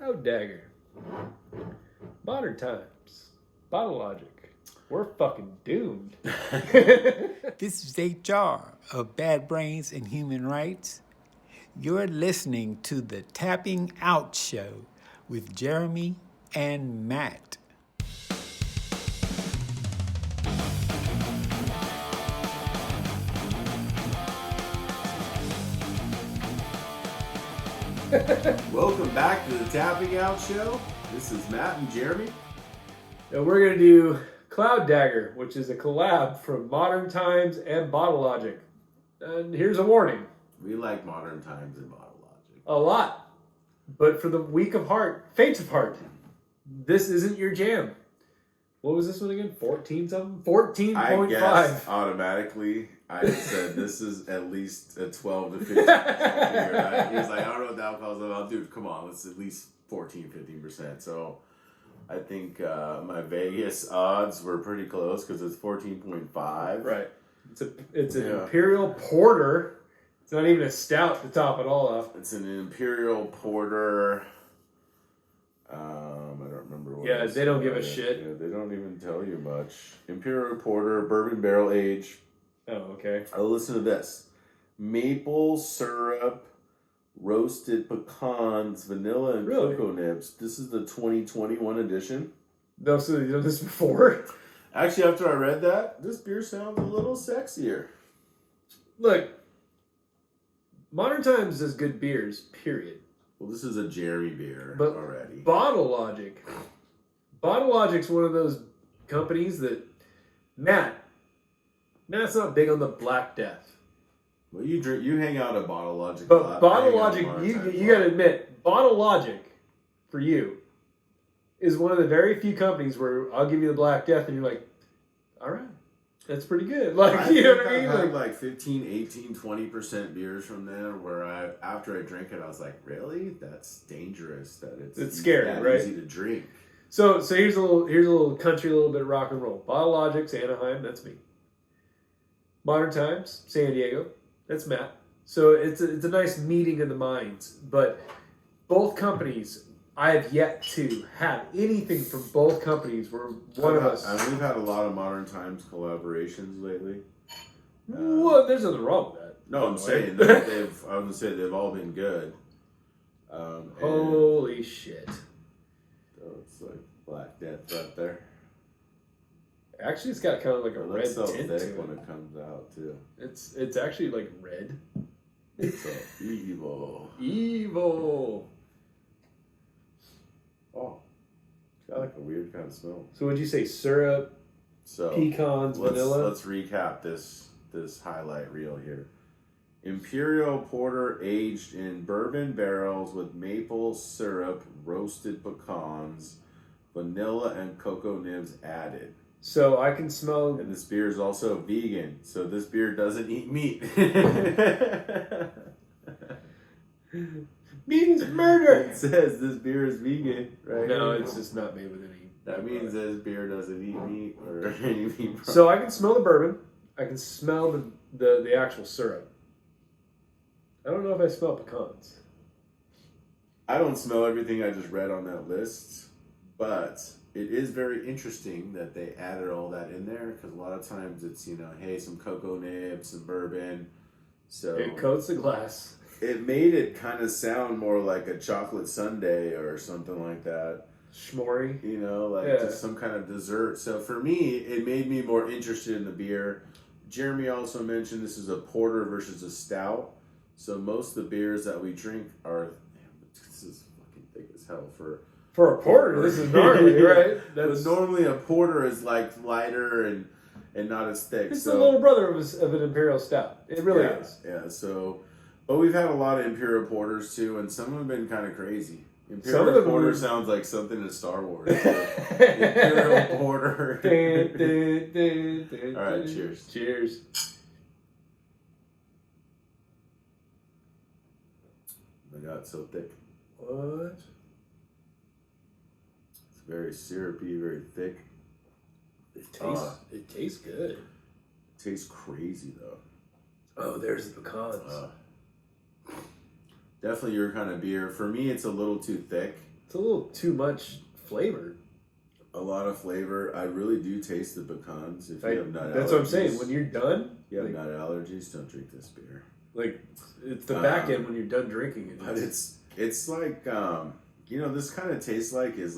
Cloud Dagger. Modern times. Bottle logic. We're fucking doomed. This is HR of Bad Brains and Human Rights. You're listening to the Tapping Out Show with Jeremy and Matt. Welcome back to the Tapping Out Show. This is Matt and Jeremy. And we're going to do Cloud Dagger, which is a collab from Modern Times and Bottle Logic. And here's a warning. We like Modern Times and Bottle Logic. A lot. But for the weak of heart, faint of heart, this isn't your jam. What was this one again? 14 something? 14.5. I guess automatically I said this is at least a 12 to 15%. He was like, I don't know what the alcohol is about. Dude, come on. It's at least 15%. So I think my Vegas odds were pretty close because it's 14.5. Right. It's an Imperial Porter. It's not even a stout to top it all off. It's an Imperial Porter. I don't remember what. Yeah, they don't give a shit. Yeah, they don't even tell you much. Imperial Porter, bourbon barrel age. Oh, okay. Oh, listen to this: maple syrup, roasted pecans, vanilla, and cocoa nibs. This is the 2021 edition. No, so you've done this before? Actually, after I read that, this beer sounds a little sexier. Look, Modern Times does good beers, period. Well, this is a Jeremy beer but already. Bottle Logic's one of those companies that Matt's not big on the Black Death. Well, you hang out at Bottle Logic. But a lot. Bottle Logic, you got to admit, Bottle Logic for you is one of the very few companies where I'll give you the Black Death and you're like, all right, that's pretty good. Like, you know what I mean? I've had like 15, 18, 20% beers from there where after I drank it, I was like, really? That's dangerous. It's scary, right? Easy to drink. So here's a little country, a little bit of rock and roll. Bottle Logic's Anaheim, that's me. Modern Times, San Diego, that's Matt. So it's a nice meeting of the minds. But both companies, I have yet to have anything from both companies where one of us. We've had a lot of Modern Times collaborations lately. Well, there's nothing wrong with that. No, I'm saying that I would say they've all been good. Holy shit! So it's like Black Death up there. Actually, it's got kind of like a red so tint thick to it when it comes out too. It's actually like red. It's evil. Evil. Oh, it's got like a weird kind of smell. So would you say syrup, pecans, vanilla? Let's recap this highlight reel here. Imperial Porter aged in bourbon barrels with maple syrup, roasted pecans, vanilla, and cocoa nibs added. So I can smell. And this beer is also vegan, so this beer doesn't eat meat. Means murder. It says this beer is vegan, right? No, it's just not made with any. That means this beer doesn't eat meat or any meat. So I can smell the bourbon. I can smell the actual syrup. I don't know if I smell pecans. I don't smell everything I just read on that list, but it is very interesting that they added all that in there because a lot of times it's, hey, some cocoa nibs, some bourbon. So it coats the glass. It made it kind of sound more like a chocolate sundae or something like that. Schmorry. Just some kind of dessert. So for me, it made me more interested in the beer. Jeremy also mentioned this is a porter versus a stout. So most of the beers that we drink are, this is fucking thick as hell for a porter. This is gnarly, right? But normally a porter is like lighter and not as thick. It's the little brother of an Imperial Stout. It really is. Yeah, but we've had a lot of Imperial Porters too, and some have been kind of crazy. Imperial Porter sounds like something in Star Wars. Imperial Porter. All right, cheers. Cheers. My God, it's so thick. What? It's very syrupy, very thick. It tastes good. It tastes crazy though. Oh, there's the pecans. Definitely your kind of beer. For me, it's a little too thick. It's a little too much flavor. A lot of flavor. I really do taste the pecans. If you have nut allergies, that's what I'm saying. When you're done, you have nut allergies, don't drink this beer. Like, it's the back end when you're done drinking it. But it's like this kind of tastes like a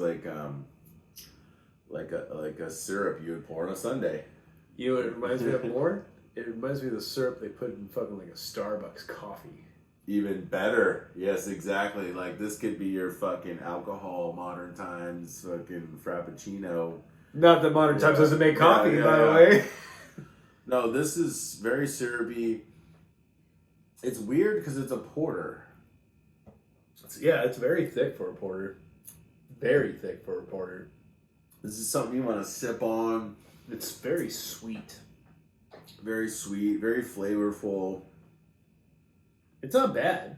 syrup you would pour on a sundae. You know what it reminds me of more? It reminds me of the syrup they put in fucking like a Starbucks coffee. Even better. Yes, exactly. Like, this could be your fucking alcohol, modern times, fucking frappuccino. Not that modern times doesn't make coffee, by the way. No, this is very syrupy. It's weird because it's a porter. It's very thick for a porter. Very thick for a porter. This is something you want to sip on. It's very sweet. Very sweet, very flavorful. It's not bad.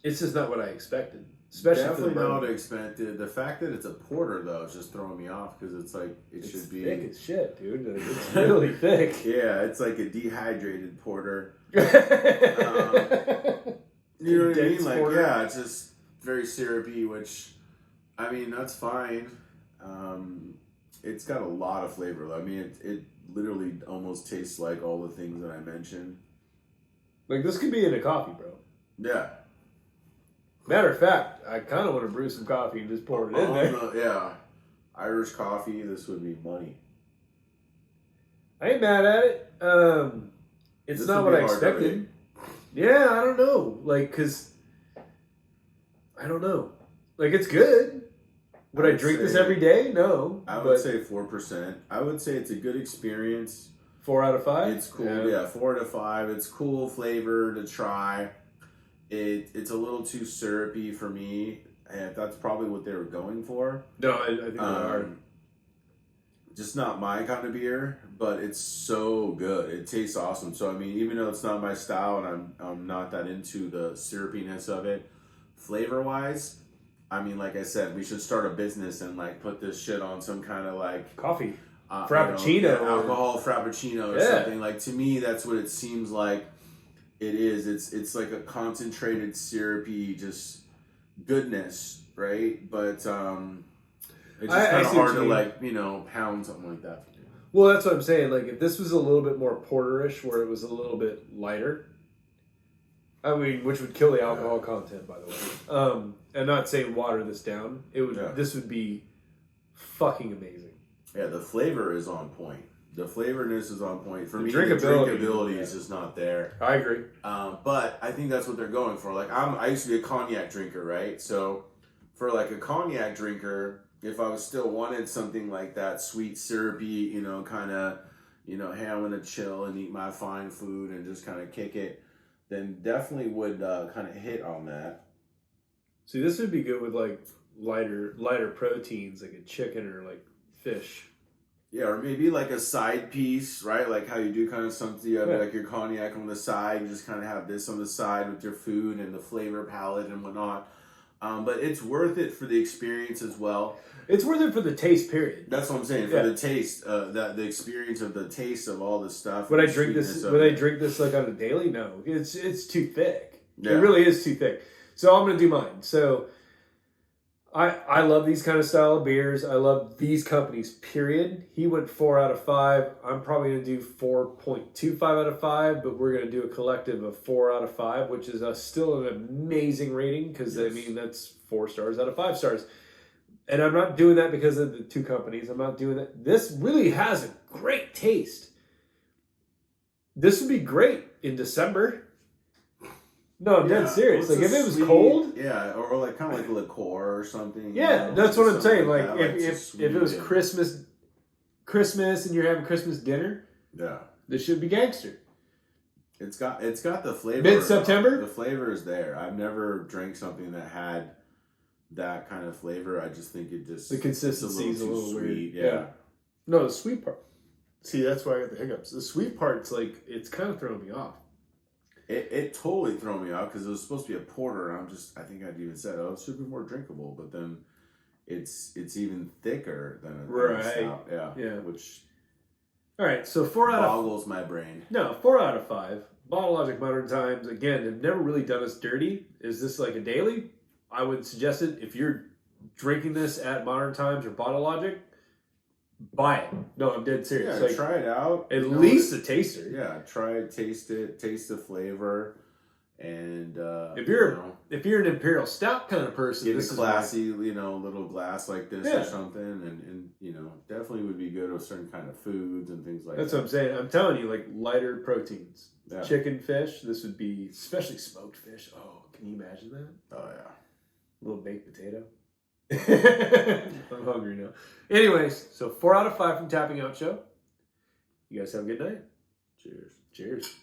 It's just not what I expected. Especially definitely not what I expected. The fact that it's a porter, though, is just throwing me off because it's like it's should be thick as shit, dude. It's really thick. Yeah, it's like a dehydrated porter. You know what I mean? Like, porter. It's just very syrupy, which, I mean, that's fine. It's got a lot of flavor. I mean, it literally almost tastes like all the things that I mentioned. Like, this could be in a coffee, bro. Yeah. Matter of fact, I kind of want to brew some coffee and just pour it in there. No, yeah. Irish coffee, this would be money. I ain't mad at it. It's not what I expected. Yeah, I don't know. Like, because, I don't know. Like, it's good. Would I drink this every day? No. I would say 4%. I would say it's a good experience. 4 out of 5? It's cool. Yeah, 4 out of 5. It's cool flavor to try. It's a little too syrupy for me. And that's probably what they were going for. No, I think they are. Just not my kind of beer, but it's so good. It tastes awesome. So, I mean, even though it's not my style and I'm not that into the syrupiness of it, flavor-wise, I mean, like I said, we should start a business and, like, put this shit on some kind of, like... Coffee. Frappuccino. Alcohol frappuccino or something. Like, to me, that's what it seems like it is. It's like a concentrated, syrupy, just goodness, right? But it's just kind of hard to, like, pound something like that. Well, that's what I'm saying. Like, if this was a little bit more porterish, where it was a little bit lighter... I mean, which would kill the alcohol content, by the way. And not saying water this down. It would. This would be fucking amazing. Yeah, the flavor is on point. The flavorness is on point. For me, the drinkability is just not there. I agree. But I think that's what they're going for. Like, I used to be a cognac drinker, right? So, for like a cognac drinker, if I was still wanted something like that, sweet, syrupy, kind of, hey, I'm gonna chill and eat my fine food and just kind of kick it, then definitely would kind of hit on that. See, this would be good with like lighter proteins, like a chicken or like fish. Yeah, or maybe like a side piece, right? Like how you do kind of something, you have like your cognac on the side, you just kind of have this on the side with your food and the flavor palette and whatnot. But it's worth it for the experience as well. It's worth it for the taste, period. That's what I'm saying. For the taste, the experience of the taste of all the stuff. Would I drink this? Would I drink this like on a daily? No, it's too thick. Yeah. It really is too thick. So I'm gonna do mine. So I love these kind of style of beers. I love these companies. Period. He went 4 out of 5. I'm probably gonna do 4.25 out of 5, but we're gonna do a collective of 4 out of 5, which is still an amazing rating because I mean that's 4 stars out of 5 stars. And I'm not doing that because of the 2 companies. I'm not doing that. This really has a great taste. This would be great in December. No, I'm dead serious. Like, if it was cold. Yeah, or like kind of like liqueur or something. Yeah, that's what I'm saying. Like, if it was Christmas and you're having Christmas dinner. Yeah. This should be gangster. It's got the flavor. Mid-September? The flavor is there. I've never drank something that had that kind of flavor. I just think it just... The consistency is a little sweet. Weird. Yeah. No, the sweet part. See, that's why I got the hiccups. The sweet part's like, it's kind of throwing me off. It totally threw me off because it was supposed to be a porter, and I think I'd even said, it should be more drinkable, but then it's even thicker than a stout. Yeah. Which... All right, so 4 out of... boggles my brain. No, 4 out of 5. Bottle Logic Modern Times, again, have never really done us dirty. Is this like a daily? I would suggest it if you're drinking this at Modern Times or Bottle Logic, buy it. No, I'm dead serious. Yeah, Like, try it out. At least a taster. Yeah, try it, taste the flavor, and if you're an Imperial Stout kind of person, get this a classy, little glass like this or something, and definitely would be good with certain kind of foods and things like that. That's what I'm saying. I'm telling you, like lighter proteins, Yeah. chicken, fish. This would be, especially smoked fish. Oh, can you imagine that? Oh yeah. A little baked potato. I'm hungry now. Anyways, so 4 out of 5 from Tapping Out Show. You guys have a good night. Cheers. Cheers.